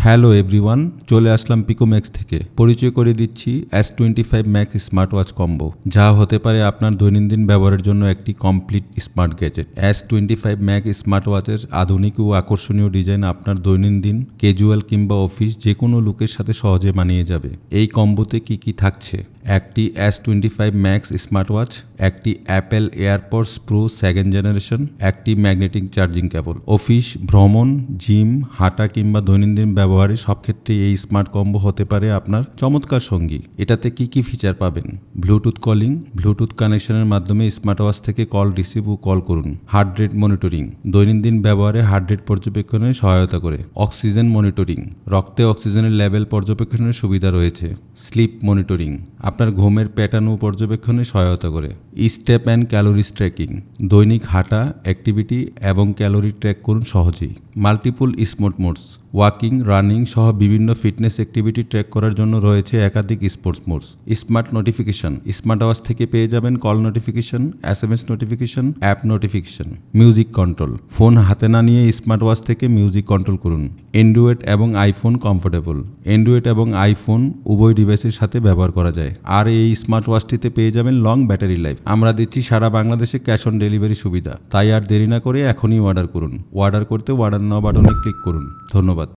Hello everyone, চলে আসলাম পিকোম্যাক্স থেকে। পরিচয় করে দিচ্ছি S25 max smart watch combo, যা হতে পারে আপনার দৈনন্দিন ব্যবহারের জন্য একটি complete smart gadget. S25 max smart ওয়াচের আধুনিক ও আকর্ষণীয় ডিজাইন আপনার দৈনন্দিন, ক্যাজুয়াল কিংবা অফিস যে কোনো লুকের সাথে সহজে মানিয়ে যাবে। এই কম্বোতে কি কি থাকছে? একটি S25 ম্যাক্স স্মার্ট ওয়াচ, একটি Apple AirPods pro 2nd generation, একটি ম্যাগনেটিক চার্জিং কেবল। অফিস, ভ্রমণ, জিম, হাঁটা কিংবা দৈনন্দিন ব্যবহারে সব ক্ষেত্রে এই স্মার্ট কম্বো হতে পারে আপনার চমৎকার সঙ্গী। এটাতে কি কি ফিচার পাবেন? ব্লুটুথ কলিং, ব্লুটুথ কানেকশনের মাধ্যমে স্মার্ট ওয়াচ থেকে কল রিসিভ ও কল করুন। হার্ট রেট মনিটরিং, দৈনন্দিন ব্যবহারে হার্ট রেট পর্যবেক্ষণে সহায়তা করে। অক্সিজেন মনিটরিং, রক্তে অক্সিজেনের লেভেল পর্যবেক্ষণের সুবিধা রয়েছে। স্লিপ মনিটরিং, আপনার ঘুমের প্যাটার্ন ও পর্যবেক্ষণে সহায়তা করে। স্টেপ অ্যান্ড ক্যালোরিজ ট্র্যাকিং, দৈনিক হাঁটা, অ্যাক্টিভিটি এবং ক্যালোরি ট্র্যাক করুন সহজেই। Multiple sport modes, walking, running সহ বিভিন্ন ফিটনেস অ্যাক্টিভিটি ট্র্যাক করার জন্য রয়েছে একাধিক sports modes. Smart notification, smart watch থেকে পেয়ে যাবেন call notification, SMS notification, app notification. Music control, phone হাতে না নিয়ে স্মার্ট ওয়াচ থেকে মিউজিক কন্ট্রোল করুন। অ্যান্ড্রয়েড এবং আইফোন কমফোর্টেবল, অ্যান্ড্রয়েড এবং আইফোন উভয় ডিভাইসের সাথে ব্যবহার করা যায়। আর এই স্মার্ট ওয়াচটিতে পেয়ে যাবেন লং ব্যাটারি লাইফ। আমরা দিচ্ছি সারা বাংলাদেশে ক্যাশ অন ডেলিভারি সুবিধা, তাই আর দেরি না করে এখনই অর্ডার করুন। অর্ডার করতে অর্ডার নাও বাটনে ক্লিক করুন। ধন্যবাদ।